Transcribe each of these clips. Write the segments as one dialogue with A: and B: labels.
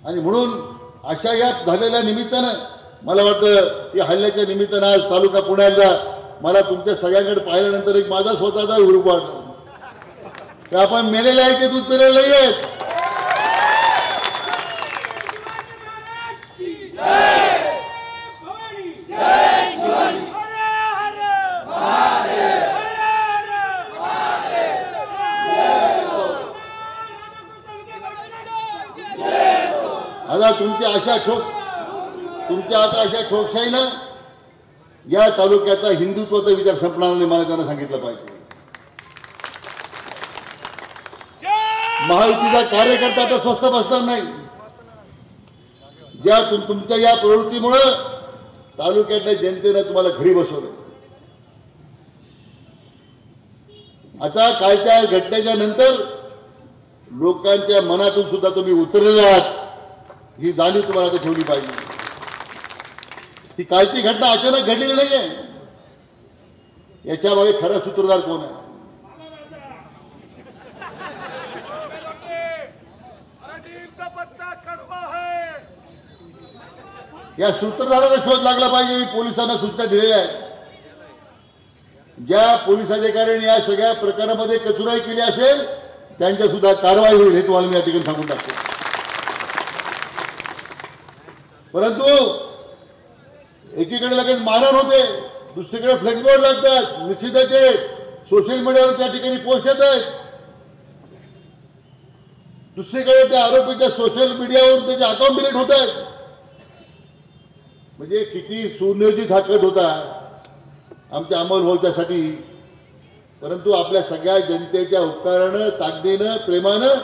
A: आणि म्हणून अशा या झालेल्या निमित्तानं मला वाटतं की हल्ल्याच्या निमित्तानं आज तालुका पुण्याला मला तुमच्या सगळ्यांकडे पाहिल्यानंतर एक माझा स्वतःचा हुरूप वाटला की आपण मेलेले आहे की दूध पिलेले नाही आहेत. आता तुमच्या आता अशा ठोकशाहीनं या तालुक्याचा हिंदुत्वाचा विचार संपणार नाही. मला त्यांना सांगितलं पाहिजे. महायुतीचा कार्यकर्ता तर स्वस्थ बसणार नाही. ज्या तुमच्या या प्रवृत्तीमुळे तालुक्यातल्या जनतेनं तुम्हाला घरी बसवलं. आता कालच्या घटनेच्या नंतर लोकांच्या मनातून सुद्धा तुम्ही उतरलेले आहात. ही जाणीव तुम्हाला आता ठेवली पाहिजे. ही कालची घटना अचानक घडलेली नाहीये. याच्या मागे खरा सूत्रधार कोण आहे? या सूत्रधाराचा शोध लागला पाहिजे. मी पोलिसांना सूचना दिलेल्या आहेत. ज्या पोलीस अधिकाऱ्यांनी या सगळ्या प्रकारामध्ये कचुराई केली असेल त्यांच्या सुद्धा कारवाई होईल हे तुम्हाला मी या ठिकाणी सांगून टाकतो. परंतु एकीकडे लगेच मारहाण होते, दुसरीकडे फ्लेक्सबोर्ड लागतात, निश्चितच सोशल मीडियावर त्या ठिकाणी पोस्ट येत आहेत. दुसरीकडे त्या आरोपीच्या सोशल मीडियावर त्याचे अकाउंट डिलीट होत आहेत. म्हणजे किती सुनियोजित हा कट होता आमच्या अमोल भाऊच्यासाठी. परंतु आपल्या सगळ्या जनतेच्या उपकारानं, ताकदीनं, प्रेमानं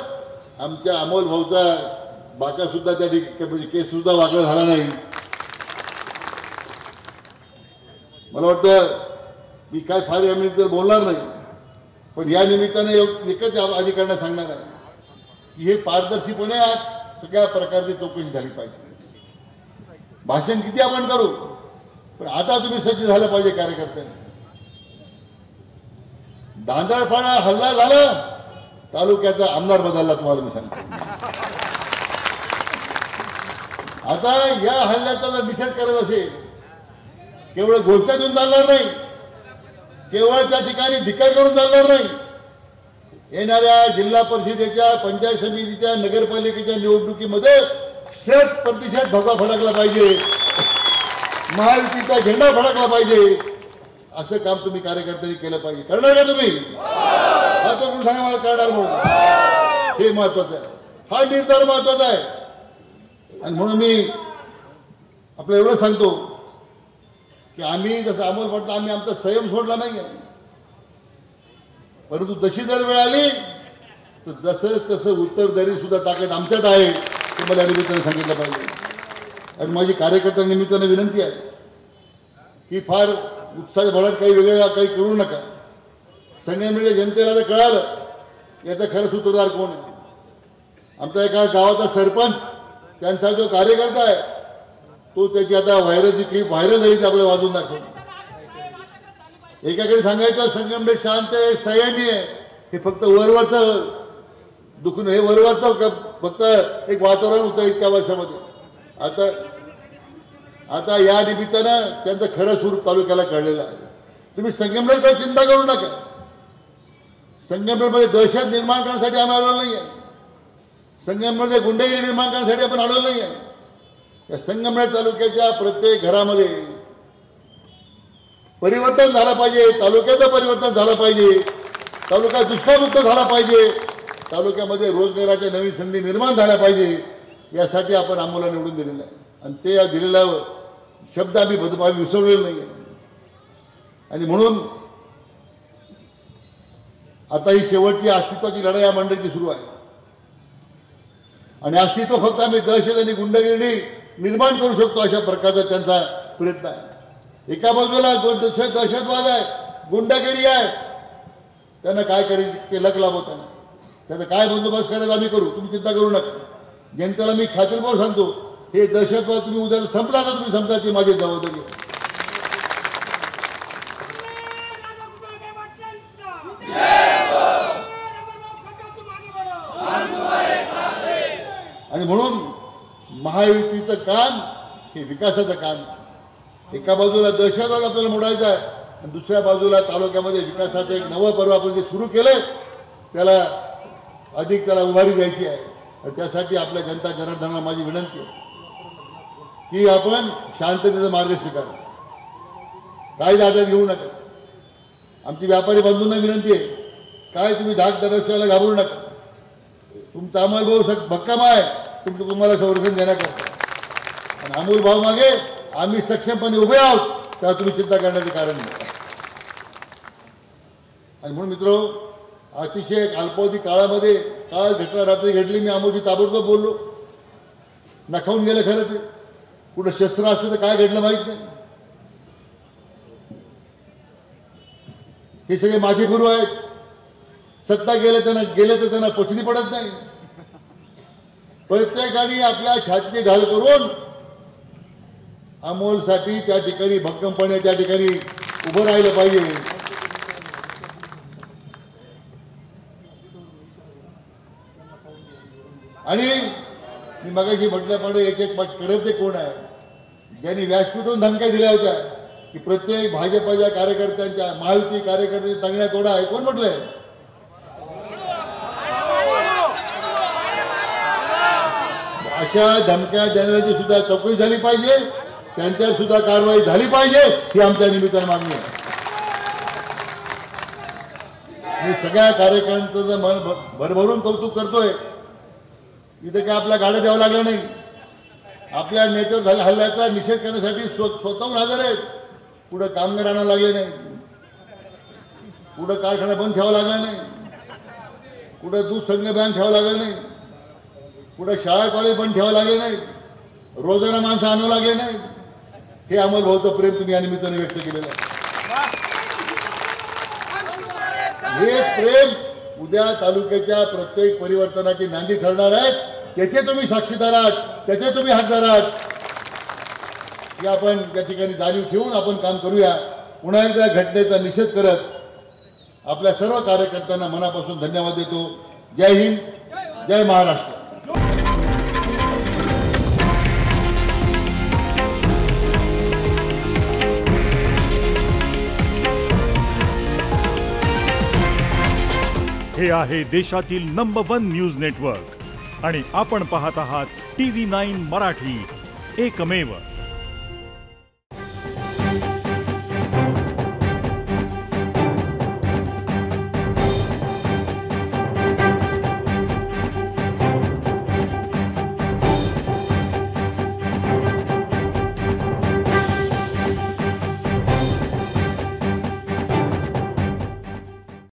A: आमच्या अमोल भाऊचा बाका सुद्धा त्या ठिकाणी केस सुद्धा वागला झाला नाही. मला वाटतं मी काय फार या निमित्त बोलणार नाही, पण या निमित्ताने एकच अधिकाऱ्यांना सांगणार आहे की हे पारदर्शीपणे आज सगळ्या प्रकारची चौकशी झाली पाहिजे. भाषण किती आपण करू, पण आता तुम्ही सज्ज झालं पाहिजे कार्यकर्त्यांनी. दांडळफाळा हल्ला झाला, तालुक्याचा आमदार बदलला तुम्हाला मी सांगतो. आता या हल्ल्याचा जर निषेध करत असेल, केवळ घोषणा देऊन चालणार नाही, केवळ त्या ठिकाणी धिक्कार करून चालणार नाही. येणाऱ्या जिल्हा परिषदेच्या, पंचायत समितीच्या, नगरपालिकेच्या निवडणुकीमध्ये 100% भगवा फडकला पाहिजे, महायुतीचा झेंडा फडकला पाहिजे. असं काम तुम्ही कार्यकर्त्यांनी केलं पाहिजे. करणार का तुम्ही? असं कोण सांगा मला करणार म्हणून. हे महत्वाचं आहे. हा निर्धार महत्वाचा आहे. आणि म्हणून मी आपलं एवढं सांगतो की आम्ही जसं अमोल म्हटलं, आम्ही आमचा संयम सोडला नाही आहे. परंतु जशी जर वेळ आली तर जसं तसं उत्तर देण्याची सुद्धा ताकद आमच्यात आहे हे मला निमित्तानं सांगितलं पाहिजे. आणि माझी कार्यकर्त्या निमित्तानं विनंती आहे की फार उत्साह भरात काही वेगळं काही करू नका. संगमनेरच्या जनतेला जर कळालं याचा खरं सूत्रधार कोण आहे. आमचा एका गावाचा सरपंच, त्यांचा जो कार्यकर्ता आहे तो त्याची आता व्हायरलची क्लिप व्हायरल झाली, आपल्याला वाजून दाखवली. एकाकडे सांगायचं संगमनेर शांत आहे, संयमी आहे, हे फक्त वरवरचं दुखून, हे वरवरचं फक्त एक वातावरण होतं इतक्या वर्षामध्ये. आता या निमित्तानं त्यांचं खरं स्वरूप तालुक्याला कळलेलं आहे. तुम्ही संगमनेरकडे चिंता करू नका. संगमनेरमध्ये दहशत निर्माण करण्यासाठी आम्ही आलेलो नाही आहे. संगमनेरमध्ये गुंडगिरी निर्माण करण्यासाठी आपण आलेलो नाही आहे. या संगमनेर तालुक्याच्या प्रत्येक घरामध्ये परिवर्तन झालं पाहिजे, तालुक्याचं परिवर्तन झालं पाहिजे, तालुका दुष्काळमुक्त झाला पाहिजे, तालुक्यामध्ये रोजगाराच्या नवीन संधी निर्माण झाल्या पाहिजे. यासाठी आपण आम्हाला निवडून दिलेलं आहे. आणि ते दिलेला शब्द आम्ही विसरलेलो नाही आहे. आणि म्हणून आता ही शेवटची अस्तित्वाची लढाई या मंडळीची सुरू आहे. आणि अस्तित्व फक्त आम्ही दहशत आणि गुंडगिरी निर्माण करू शकतो अशा प्रकारचा त्यांचा प्रयत्न आहे. एका बाजूला दहशतवाद आहे, गुंडगिरी आहे, त्यांना काय करायचं ते लक लाभवताना त्याचा काय बंदोबस्त करायचा आम्ही करू. तुम्ही चिंता करू नका. जनतेला मी खात्रीपूर्वक सांगतो, हे दहशतवाद तुम्ही उद्या संपला तर तुम्ही संपल्याची माझी जबाबदारी. आणि म्हणून महायुतीचं काम हे विकासाचं काम. एका बाजूला दहशतवाद आपल्याला मोडायचा आहे आणि दुसऱ्या बाजूला तालुक्यामध्ये विकासाचं एक नवं पर्व आपण जे सुरू केलंय त्याला अधिक त्याला उभारी द्यायची आहे. त्यासाठी आपल्या जनता जनार्दनाला माझी विनंती आहे की आपण शांततेचा मार्ग स्वीकारा, कायदा हातात घेऊ नका. आमची व्यापारी बंधूंना विनंती आहे, काय तुम्ही धाक दरस्याला घाबरू नका. तुमचा अमोल भाऊ भक्कम आहे तुम्हाला संरक्षण देण्याकरता, आणि अमोल भाऊ मागे आम्ही सक्षमपणे उभे आहोत, तेव्हा तुम्ही चिंता करण्याचे कारण नाही. आणि म्हणून मित्रो, अतिशय अल्पावधी काळामध्ये काल घटना रात्री घडली. मी अमोलजी ताबडतोब बोललो, नखावून गेलं खरं ते. कुठं शस्त्र असतं तर काय घडलं माहित नाही. हे सगळे माथेफिरू आहेत. सत्ता गेले तर त्यांना पचनी पडत नाही. प्रत्येकाने आपल्या छातीची ढाल करून अमोलसाठी त्या ठिकाणी भक्कमपणे त्या ठिकाणी उभं राहिलं पाहिजे. आणि मी मगाशी म्हटल्याप्रमाणे एक एक करत ते कोण आहे ज्यांनी व्यासपीठून धमक्या दिल्या होत्या की प्रत्येक भाजपच्या कार्यकर्त्यांच्या महायुती कार्यकर्त्यांच्या चांगल्या तोडा आहे. कोण म्हटलंय? अशा धमक्या देणाऱ्यांची सुद्धा चौकशी झाली पाहिजे, त्यांच्यावर सुद्धा कारवाई झाली पाहिजे, ही आमच्या निमित्तानं मागणी आहे. मी सगळ्या कार्यकर्त्यांचं मन भरभरून कौतुक करतोय. इथे काय आपल्या गाड्या द्यावं लागलं नाही. आपल्या नेत्यावर झालेल्या हल्ल्याचा निषेध करण्यासाठी स्वतःहून हजर आहेत. कुठं कामगार आणावं लागले नाही, कुठं कारखाना बंद ठेवावा लागला नाही, कुठं दूध संघ बँक ठेवावं लागलं नाही, कुठं शाळा कॉलेज बंद ठेवावं लागले नाही, रोजाना माणसं आणावं लागले नाही. हे अमोल भाऊचं प्रेम तुम्ही या निमित्ताने व्यक्त केलेलं आहे. हे प्रेम उद्या तालुक्याच्या प्रत्येक परिवर्तनाची नांदी ठरणार आहे. त्याचे तुम्ही साक्षीदार आहात, त्याचे तुम्ही हकदार आहात. की आपण त्या ठिकाणी जाणीव ठेवून आपण काम करूया. पुन्हा एकदा घटनेचा निषेध करत आपल्या सर्व कार्यकर्त्यांना मनापासून धन्यवाद देतो. जय हिंद, जय महाराष्ट्र.
B: हे आहे देशातील नंबर 1 न्यूज नेटवर्क आणि आपण पाहत आहात TV9 मराठी, एकमेव.